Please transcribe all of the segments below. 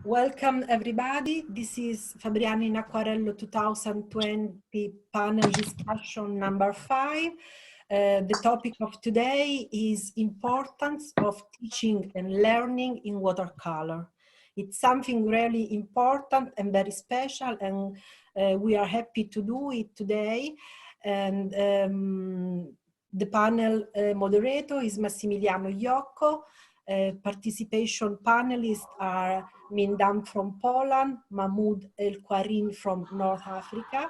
Welcome everybody. This is Fabriano in Acquarello 2020 panel discussion number 5. The topic of today is importance of teaching and learning in watercolor. It's something really important and very special, and we are happy to do it today. And the panel moderator is Massimiliano Iocco. Participation panelists are Mindam from Poland, Mahmoud El Quarin from North Africa,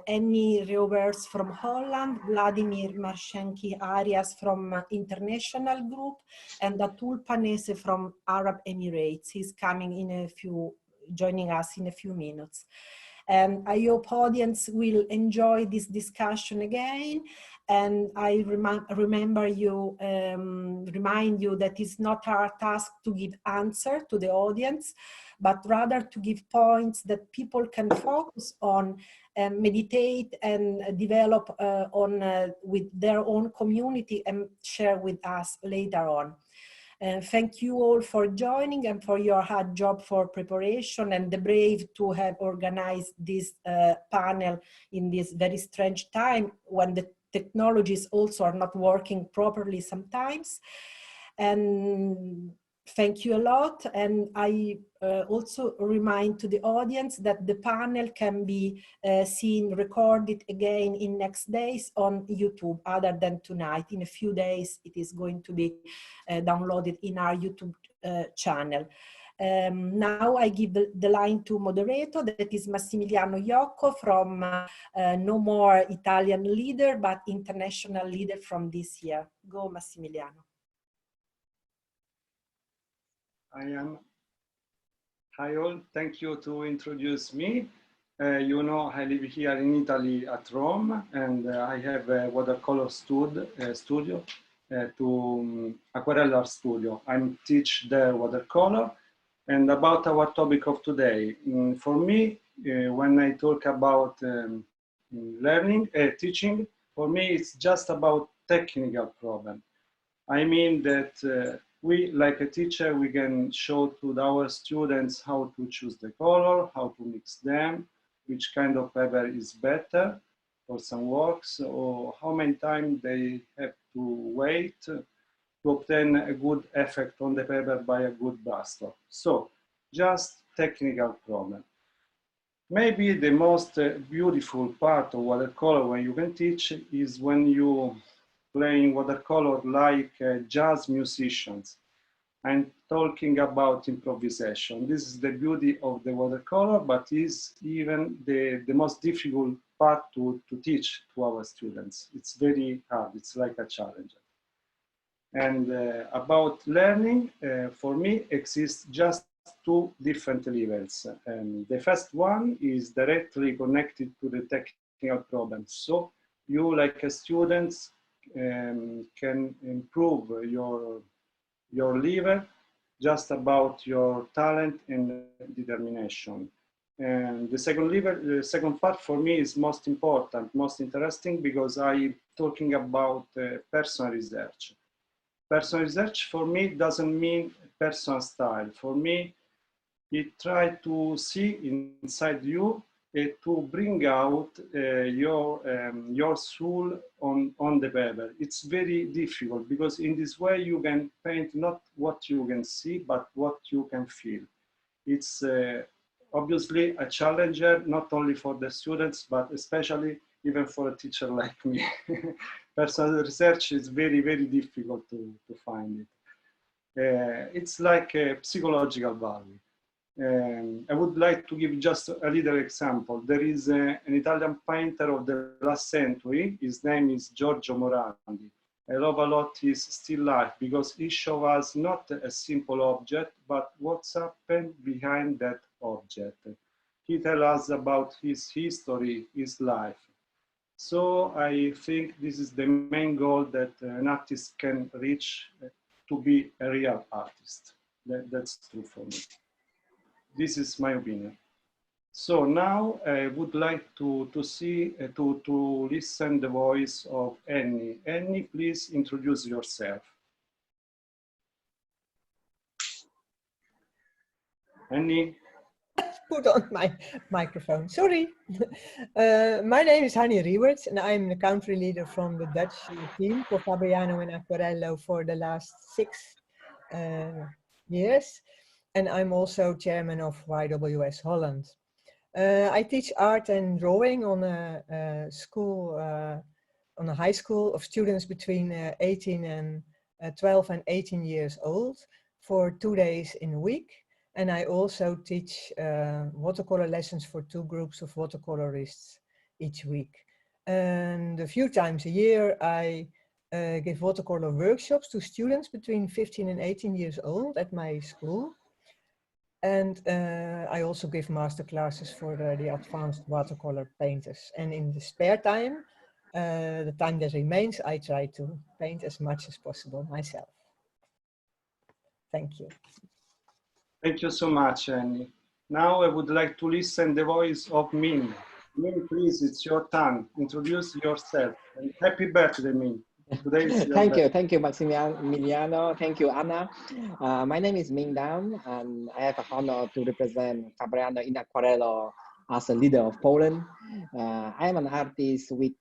Annie Reuvers from Holland, Vladimir Marshenki Arias from International Group, and Atul Panese from Arab Emirates. He's coming joining us in a few minutes. And I hope audience will enjoy this discussion again. And I remind you that it's not our task to give answer to the audience, but rather to give points that people can focus on, meditate and develop with their own community and share with us later on. Thank you all for joining and for your hard job for preparation and the brave to have organized this panel in this very strange time when the technologies also are not working properly sometimes. And thank you a lot. And I also remind to the audience that the panel can be seen, recorded again in next days on YouTube, other than tonight. In a few days, it is going to be downloaded in our YouTube channel. Now I give the line to moderator, that is Massimiliano Iocco from no more Italian leader, but international leader from this year. Go, Massimiliano. Hi all, thank you to introduce me. You know, I live here in Italy at Rome, and I have a watercolor studio to Aquarello Art Studio. I teach the watercolor. And about our topic of today, for me, when I talk about teaching, for me, it's just about technical problem. I mean that we, like a teacher, we can show to our students how to choose the color, how to mix them, which kind of paper is better for some works, or how many times they have to wait to obtain a good effect on the paper by a good brush. So, just technical problem. Maybe the most beautiful part of watercolor when you can teach is when you playing watercolor like jazz musicians. I'm talking about improvisation. This is the beauty of the watercolor, but is even the most difficult part to teach to our students. It's very hard, it's like a challenge. And about learning, for me, exists just two different levels. The first one is directly connected to the technical problems. So you, like a student, can improve your level just about your talent and determination. And the second part for me is most important, most interesting, because I'm talking about personal research. Personal research for me doesn't mean personal style. For me, it tries to see inside you to bring out your soul on the paper. It's very difficult because in this way you can paint not what you can see, but what you can feel. It's obviously a challenger, not only for the students, but especially even for a teacher like me. Personal research is very, very difficult to find it. It's like a psychological value. I would like to give just a little example. There is an Italian painter of the last century. His name is Giorgio Morandi. I love a lot his still life because he shows us not a simple object, but what's happened behind that object. He tells us about his history, his life. So I think this is the main goal that an artist can reach to be a real artist. That's true for me. This is my opinion. So now I would like to listen the voice of Annie. Annie, please introduce yourself. Annie? Put on my microphone, sorry. My name is Hanny Riewerts and I'm the country leader from the Dutch team for Fabriano and Aquarello for the last 6 years. And I'm also chairman of YWS Holland. I teach art and drawing on a school, on a high school of students between 12 and 18 years old for 2 days in a week. And I also teach watercolor lessons for 2 groups of watercolorists each week. And a few times a year, I give watercolor workshops to students between 15 and 18 years old at my school. And I also give master classes for the advanced watercolor painters. And in the spare time, the time that remains, I try to paint as much as possible myself. Thank you. Thank you so much, Annie. Now I would like to listen the voice of Min. Min, please, it's your turn. Introduce yourself. And happy birthday, Min. Today is your birthday. Thank you, Maximiliano. Thank you, Anna. My name is Ming Dam, and I have the honor to represent Fabriano in Aquarello as a leader of Poland. I am an artist with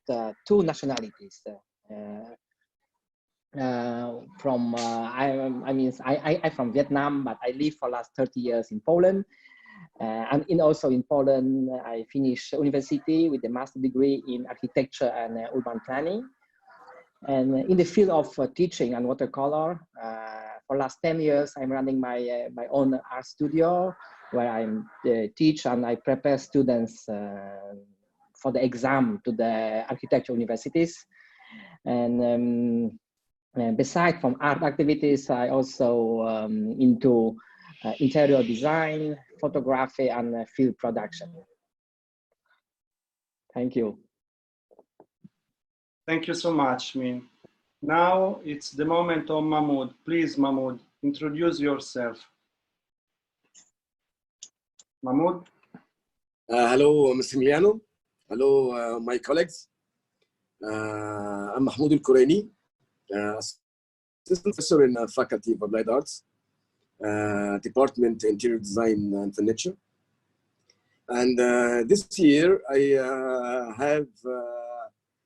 2 nationalities. I'm from Vietnam, but I live for the last 30 years in Poland. And also in Poland, I finished university with a master's degree in architecture and urban planning. And in the field of teaching and watercolor, for the last 10 years, I'm running my own art studio where I teach and I prepare students for the exam to the architecture universities. And besides from art activities, I also into interior design, photography, and film production. Thank you. Thank you so much, Min. Now it's the moment of Mahmoud. Please, Mahmoud, introduce yourself. Mahmoud? Hello, Massimiliano. Hello, my colleagues. I'm Mahmoud Al-Kouraini, assistant professor in Faculty of Applied Arts, Department Interior Design and Furniture. And this year I have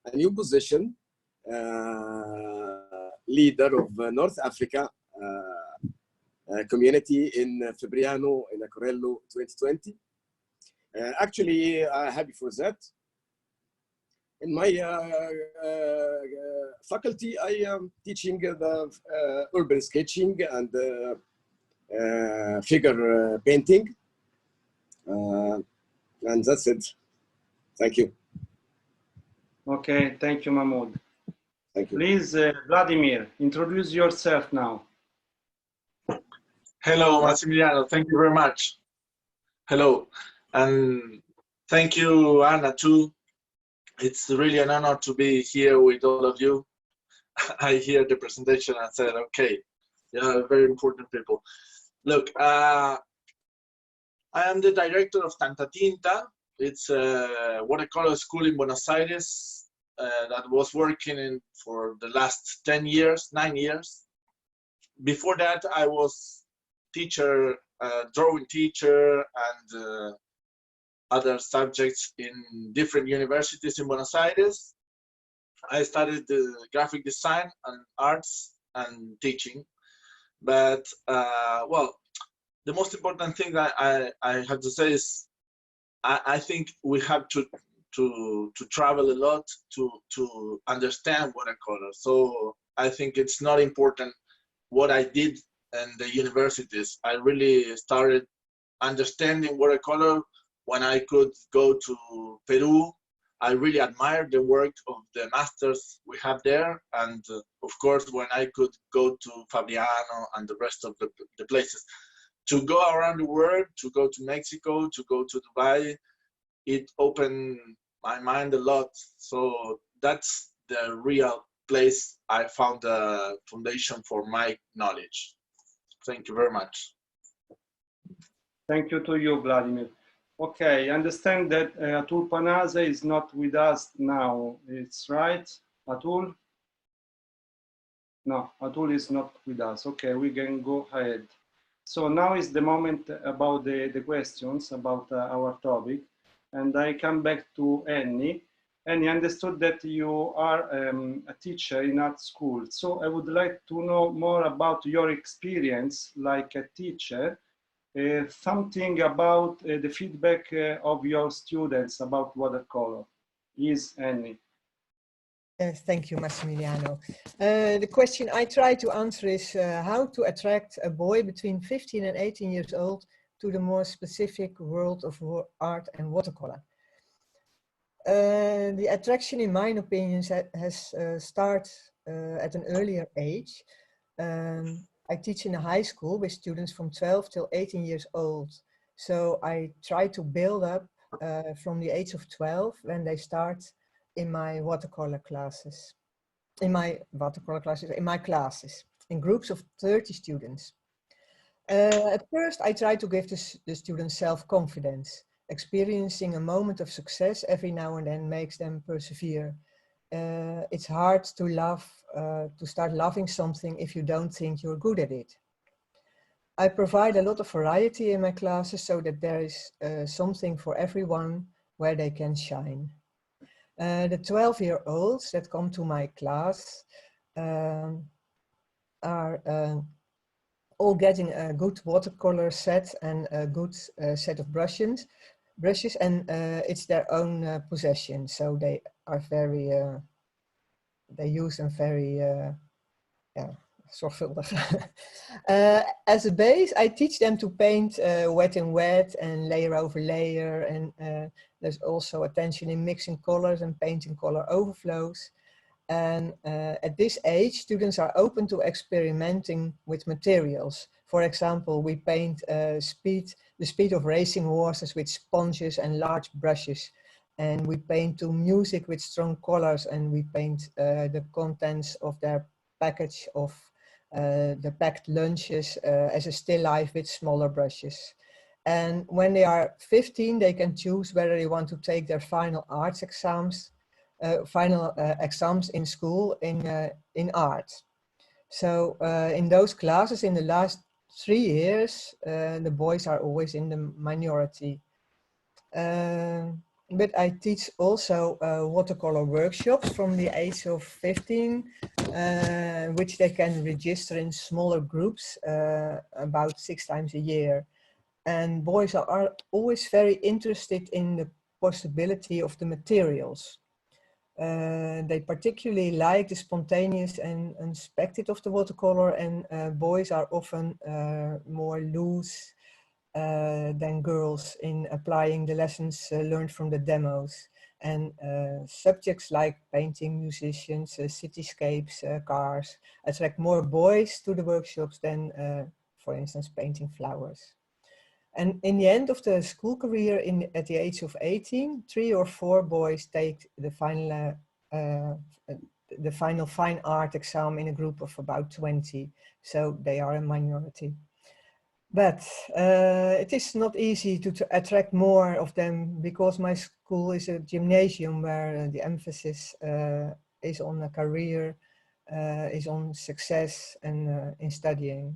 a new position, leader of North Africa community in Fabriano in Aquarello 2020. Actually, happy for that. In my faculty, I am teaching the urban sketching and figure painting. And that's it. Thank you. Okay, thank you, Mahmoud. Thank you. Please, Vladimir, introduce yourself now. Hello, Massimiliano. Thank you very much. Hello, and thank you, Anna, too. It's really an honor to be here with all of you. I hear the presentation and said, okay, yeah, very important people. Look, I am the director of Tanta Tinta. It's a watercolor school in Buenos Aires that was working for the last 9 years. Before that, I was teacher, drawing teacher, and other subjects in different universities in Buenos Aires. I studied graphic design and arts and teaching. But, well, the most important thing that I have to say is I think we have to travel a lot to understand watercolor. So I think it's not important what I did in the universities. I really started understanding watercolor when I could go to Peru. I really admired the work of the masters we have there. And of course, when I could go to Fabriano and the rest of the places. To go around the world, to go to Mexico, to go to Dubai, it opened my mind a lot. So that's the real place I found a foundation for my knowledge. Thank you very much. Thank you to you, Vladimir. Okay, I understand that Atul Panaze is not with us now. It's right, Atul? No, Atul is not with us. Okay, we can go ahead. So now is the moment about the questions about our topic. And I come back to Annie. Annie, I understood that you are a teacher in art school. So I would like to know more about your experience like a teacher, something about the feedback of your students about watercolor. Is Annie? Yes, thank you, Massimiliano. The question I try to answer is how to attract a boy between 15 and 18 years old to the more specific world of art and watercolor. The attraction, in my opinion, has started at an earlier age. I teach in a high school with students from 12 till 18 years old. So I try to build up from the age of 12 when they start in my watercolor classes. In my classes, in groups of 30 students. At first, I try to give the students self-confidence. Experiencing a moment of success every now and then makes them persevere. It's hard to start loving something if you don't think you're good at it. I provide a lot of variety in my classes so that there is something for everyone where they can shine. The 12-year-olds that come to my class are all getting a good watercolor set and a good set of brushes, and it's their own possession. So they are very, they use them very, zorgvuldig. As a base, I teach them to paint wet in wet and layer over layer, and there's also attention in mixing colors and painting color overflows. And at this age, students are open to experimenting with materials. For example, we paint the speed of racing horses with sponges and large brushes. And we paint to music with strong colors, and we paint the contents of their package of the packed lunches as a still life with smaller brushes. And when they are 15, they can choose whether they want to take their final arts exams, exams in school in art. So in those classes, in the last 3 years, the boys are always in the minority. But I teach also watercolor workshops from the age of 15, which they can register in smaller groups about 6 times a year. And boys are always very interested in the possibility of the materials. They particularly like the spontaneous and unexpected of the watercolor, and boys are often more loose than girls in applying the lessons learned from the demos. And subjects like painting, musicians, cityscapes, cars attract more boys to the workshops than, for instance, painting flowers. And in the end of the school career, at the age of 18, 3 or 4 boys take the final fine art exam in a group of about 20. So they are a minority. But it is not easy to attract more of them, because my school is a gymnasium where the emphasis is on a career, is on success and in studying.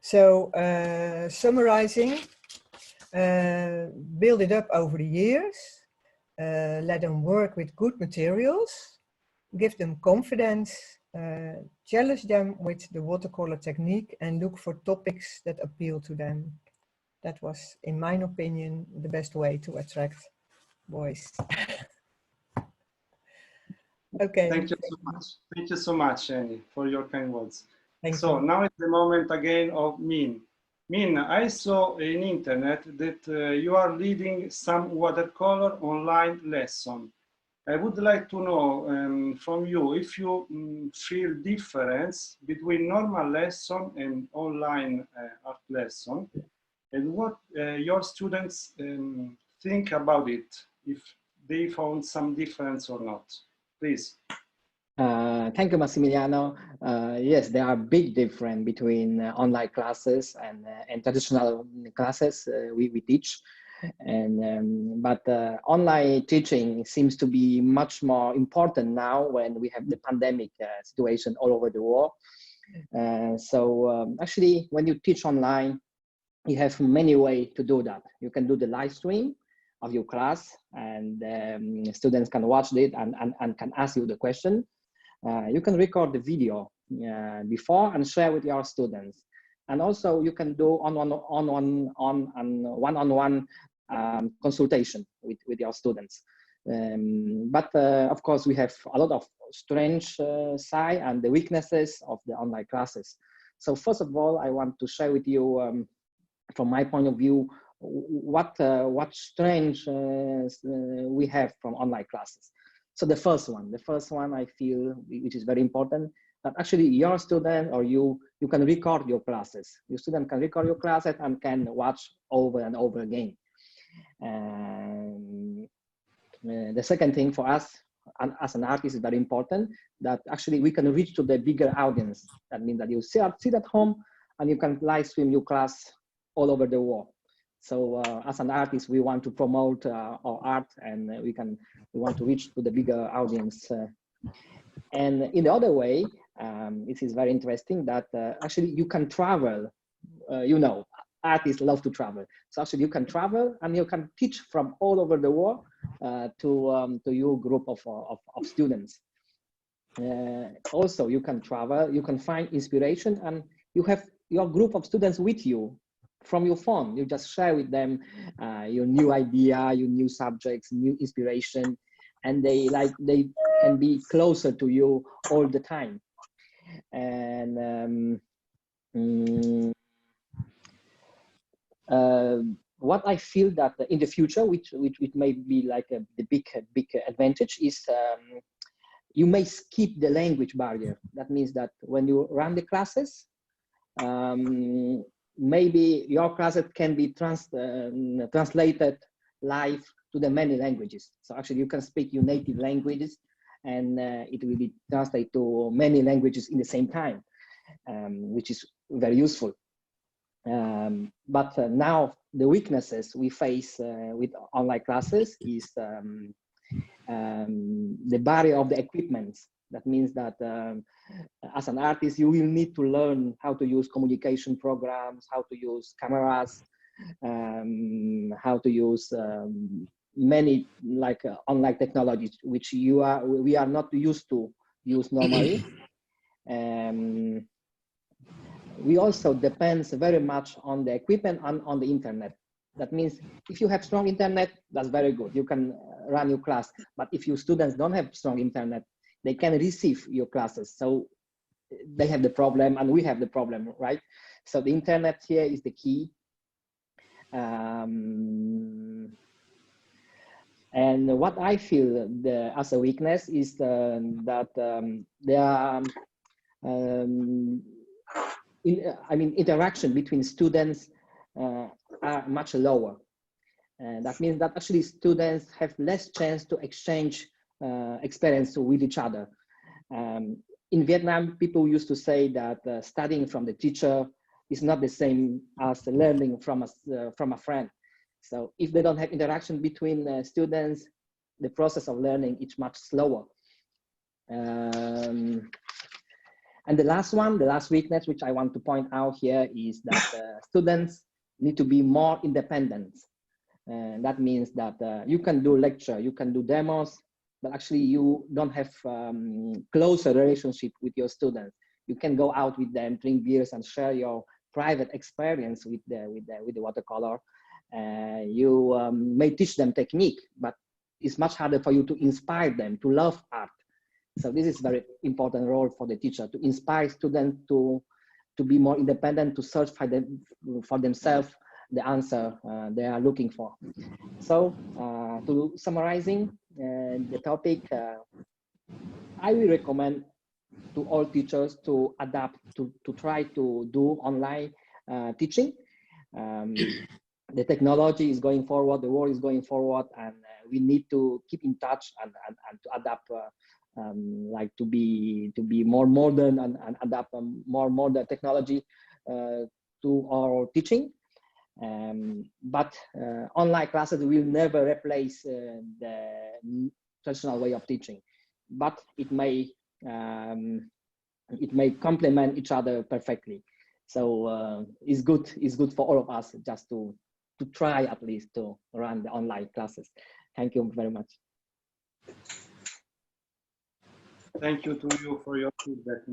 So summarizing, build it up over the years, let them work with good materials, give them confidence, challenge them with the watercolor technique, and look for topics that appeal to them. That was, in my opinion, the best way to attract boys. Okay. Thank you so much. Thank you so much, Annie, for your kind words. Thank so you. now is the moment again of Min. Min, I saw in internet that you are leading some watercolor online lesson. I would like to know from you if you feel difference between normal lesson and online art lesson, and what your students think about it, if they found some difference or not. Please. Thank you, Massimiliano. Yes, there are big difference between online classes and traditional classes we teach. But online teaching seems to be much more important now when we have the pandemic situation all over the world. Actually, when you teach online, you have many ways to do that. You can do the live stream of your class, and students can watch it and can ask you the question. You can record the video before and share with your students. And also you can do one-on-one consultation with your students. But of course, we have a lot of strange side and the weaknesses of the online classes. So first of all, I want to share with you, from my point of view, what strange we have from online classes. So the first one I feel, which is very important, that actually your student or you can record your classes. Your student can record your classes and can watch over and over again. The second thing for us as an artist is very important, that actually we can reach to the bigger audience. That means that you sit at home and you can live stream your class all over the world. So as an artist, we want to promote our art, and we want to reach to the bigger audience. And in the other way, it is very interesting that actually you can travel. You know, artists love to travel. So actually you can travel and you can teach from all over the world to your group of students. Also, you can travel, you can find inspiration, and you have your group of students with you from your phone. You just share with them your new idea, your new subjects, new inspiration, and they can be closer to you all the time. And what I feel that in the future, which may be like the big advantage, is you may skip the language barrier. That means that when you run the classes, maybe your classes can be translated live to the many languages. So actually you can speak your native languages, and it will be translated to many languages in the same time, which is very useful. But now the weaknesses we face with online classes is the barrier of the equipment. That means that as an artist, you will need to learn how to use communication programs, how to use cameras, how to use many online technologies, which we are not used to use normally. We also depends very much on the equipment and on the internet. That means if you have strong internet, that's very good. You can run your class. But if your students don't have strong internet, they can receive your classes. So they have the problem and we have the problem, right? So the internet here is the key. And what I feel as a weakness is that there are interaction between students are much lower. And that means that actually students have less chance to exchange experience with each other. In Vietnam, people used to say that studying from the teacher is not the same as learning from a friend. So if they don't have interaction between students, the process of learning is much slower. And the last weakness, which I want to point out here, is that students need to be more independent. And that means that you can do lecture, you can do demos, but actually you don't have closer relationship with your students. You can go out with them, drink beers, and share your private experience with the watercolor. You may teach them technique, but it's much harder for you to inspire them to love art. So this is very important role for the teacher, to inspire students to be more independent, to search for themselves the answer they are looking for. So to summarizing the topic, I will recommend to all teachers to adapt, to try to do online teaching. The technology is going forward, the world is going forward, and we need to keep in touch and to adapt, like to be more modern and adapt more modern technology to our teaching. But online classes will never replace the traditional way of teaching, but it may it may complement each other perfectly. So it's good for all of us just to try at least to run the online classes. Thank you very much. Thank you to you for your feedback.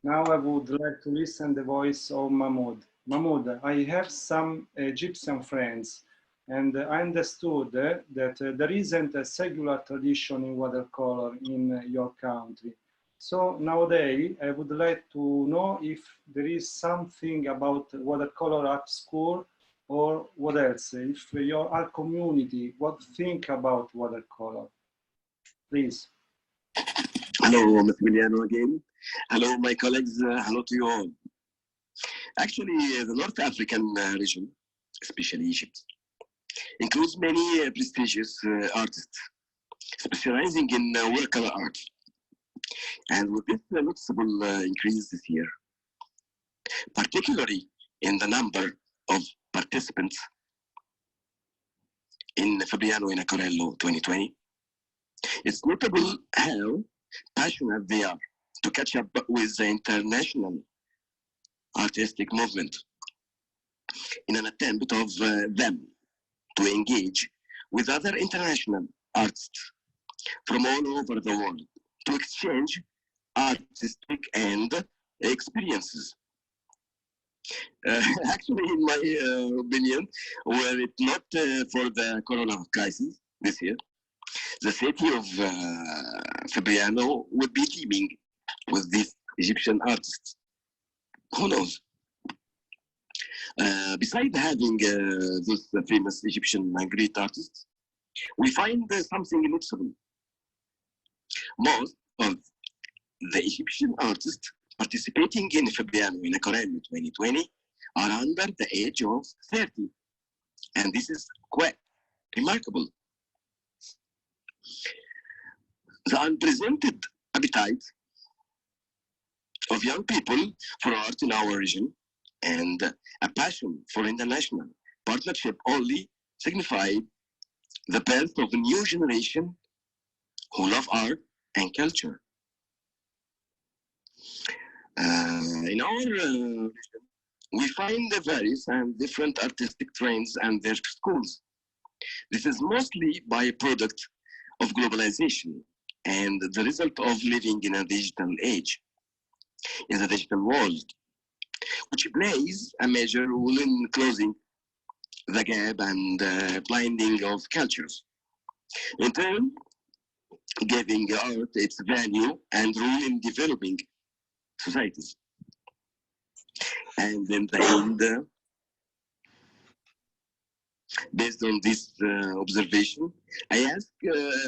Now I would like to listen the voice of Mahmoud. Mahmoud, I have some Egyptian friends, and I understood that there isn't a secular tradition in watercolor in your country. So nowadays, I would like to know if there is something about watercolor at school or what else, if your art community, what think about watercolor, please. Hello, Massimiliano again. Hello, my colleagues. Hello to you all. Actually, the North African region, especially Egypt, includes many prestigious artists specializing in watercolor art. And with this noticeable increase this year, particularly in the number of participants in Fabriano in Acquarello 2020, it's notable how passionate they are to catch up with the international artistic movement in an attempt of them to engage with other international artists from all over the world to exchange artistic and experiences. Actually, in my opinion, were it not for the corona crisis this year, the city of Fabriano would be teeming with these Egyptian artists. Who knows? Besides having those famous Egyptian great artists, we find something noticeable. Most of the Egyptian artists participating in Fabriano in Acquarello 2020 are under the age of 30. And this is quite remarkable. The unprecedented appetite of young people for art in our region and a passion for international partnership only signify the birth of a new generation who love art and culture. In our region, we find the various and different artistic trends and their schools. This is mostly by a product of globalization and the result of living in a digital age, in the digital world, which plays a major role in closing the gap and blinding of cultures. In turn, giving art its value and role in developing societies. And in the end, based on this observation, I asked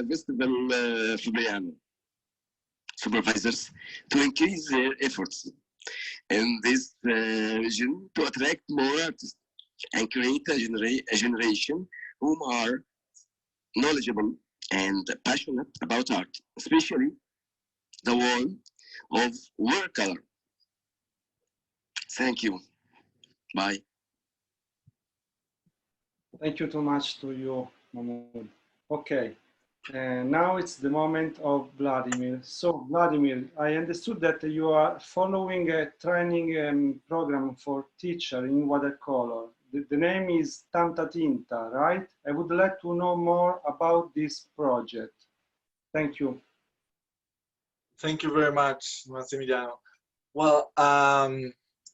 Festival Fabriano supervisors to increase their efforts in this region to attract more artists and create a generation whom are knowledgeable and passionate about art, especially the world of watercolor. Thank you. Bye. Thank you too much to you, Mahmoud. Okay, now it's the moment of Vladimir. So, Vladimir, I understood that you are following a training program for teacher in watercolor. The name is Tanta Tinta, right? I would like to know more about this project. Thank you. Thank you very much, Massimiliano. Well,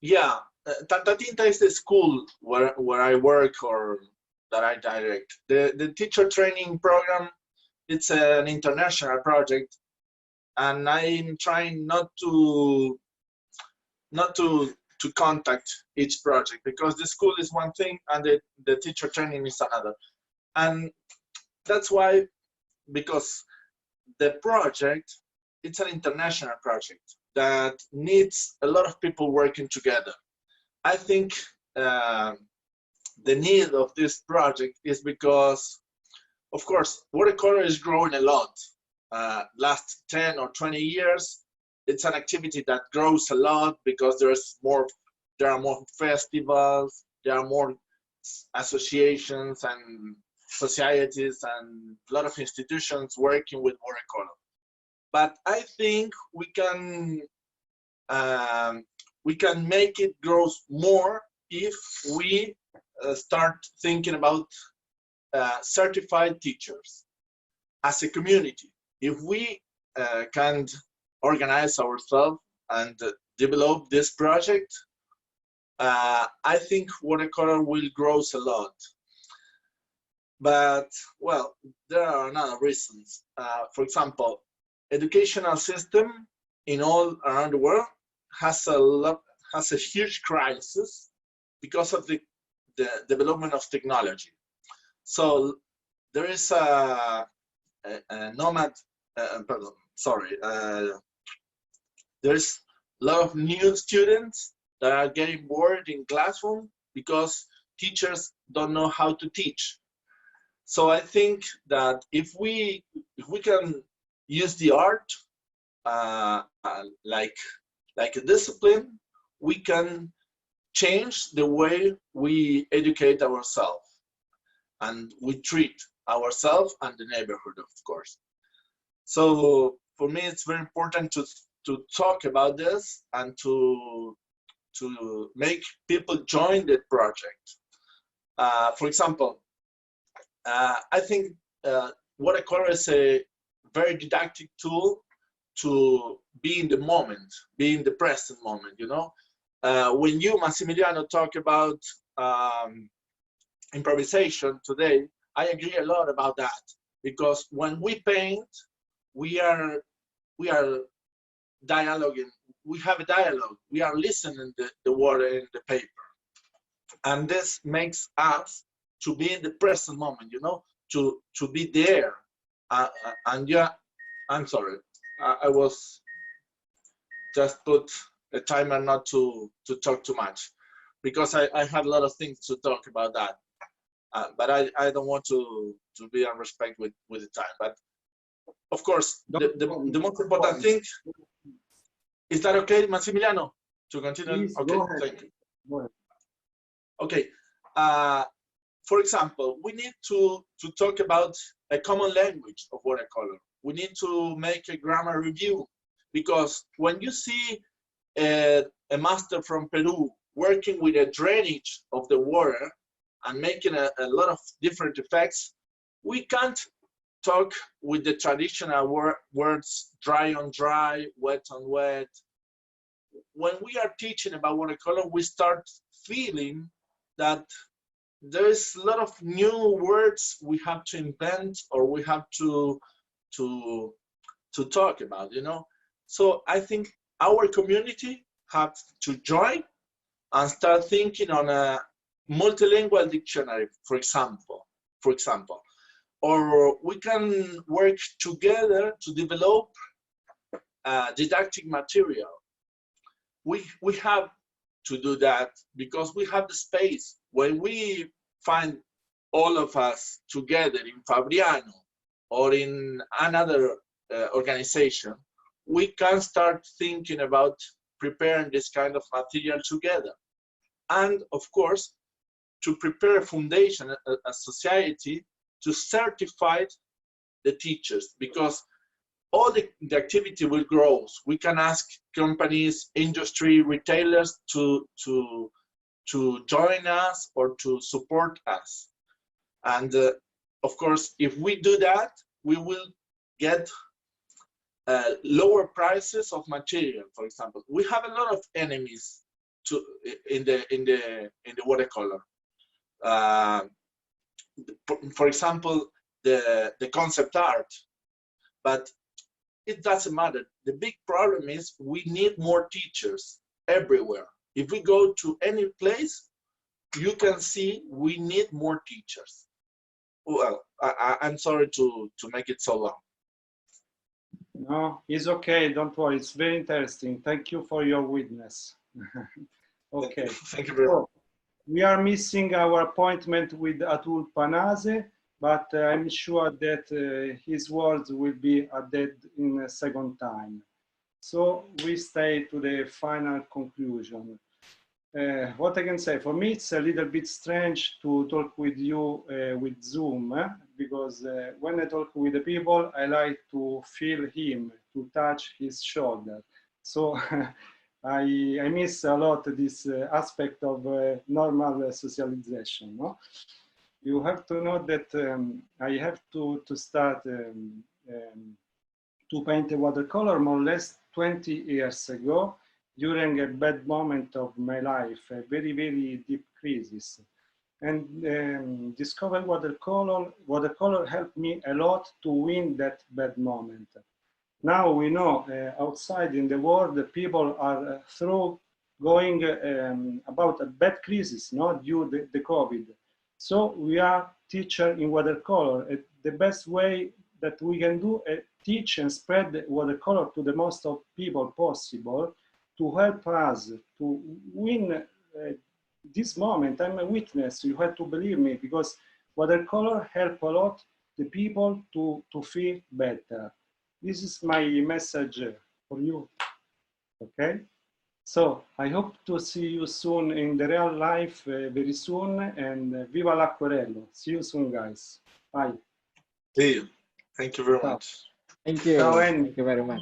yeah, Tanta Tinta is the school where I work or that I direct. The teacher training program, it's an international project, and I'm trying not to contact each project, because the school is one thing and the teacher training is another. And that's why, because the project, it's an international project that needs a lot of people working together. I think the need of this project is because, of course, watercolor is growing a lot. Last 10 or 20 years, it's an activity that grows a lot because there are more festivals, there are more associations and societies and a lot of institutions working with watercolor. But I think we can we can make it grow more if we start thinking about certified teachers as a community. If we can organize ourselves and develop this project, I think watercolor will grow a lot. But, well, there are another reasons. For example, educational system in all around the world has a huge crisis because of the development of technology. So there is a there's a lot of new students that are getting bored in classroom because teachers don't know how to teach. So I think that if we can use the art like a discipline, we can change the way we educate ourselves and we treat ourselves and the neighborhood, of course. So for me, it's very important to talk about this and to make people join the project. For example, I think watercolor is a very didactic tool to be in the moment, be in the present moment, you know? When you, Massimiliano, talk about improvisation today, I agree a lot about that, because when we paint, we are dialoguing, we have a dialogue, we are listening to the water in the paper. And this makes us to be in the present moment, you know, to be there. And yeah, I'm sorry, I was just put a timer not to talk too much, because I had a lot of things to talk about that. But I don't want to be on respect with the time. But of course, the most important thing, is that okay, Massimiliano, to continue? Please, okay, thank you. Okay, for example, we need to talk about a common language of watercolor. We need to make a grammar review, because when you see a master from Peru working with a drainage of the water and making a lot of different effects, we can't talk with the traditional words dry on dry, wet on wet. When we are teaching about watercolor, we start feeling that there is a lot of new words we have to invent, or we have to talk about, you know? So I think our community have to join and start thinking on a multilingual dictionary, for example. Or we can work together to develop didactic material. We have to do that because we have the space. When we find all of us together in Fabriano or in another organization, we can start thinking about preparing this kind of material together. And of course, to prepare a foundation, a society, to certify the teachers, because all the activity will grow. We can ask companies, industry, retailers to join us or to support us. And of course, if we do that, we will get lower prices of material. For example, we have a lot of enemies in the watercolor. For example, the concept art, but it doesn't matter. The big problem is we need more teachers everywhere. If we go to any place, you can see we need more teachers. Well, I'm sorry to make it so long. No, it's okay. Don't worry. It's very interesting. Thank you for your witness. Okay. Thank you very much. We are missing our appointment with Atul Panase, but I'm sure that his words will be added in a second time. So we stay to the final conclusion. What I can say, for me, it's a little bit strange to talk with you with Zoom, because when I talk with the people, I like to feel him, to touch his shoulder. So I miss a lot this aspect of normal socialization. No? You have to know that I have to start to paint a watercolor more or less 20 years ago during a bad moment of my life, a very, very deep crisis. And discover watercolor helped me a lot to win that bad moment. Now we know outside in the world, people are through going about a bad crisis, not due to the COVID. So we are teacher in watercolor. The best way that we can do teach and spread watercolor to the most of people possible to help us to win this moment. I'm a witness. You have to believe me, because watercolor help a lot the people to feel better. This is my message for you. Okay. So I hope to see you soon in the real life very soon, and viva l'acquarello. See you soon, guys. Bye. See you. Thank you very much. Thank you. Ciao, Thank you very much.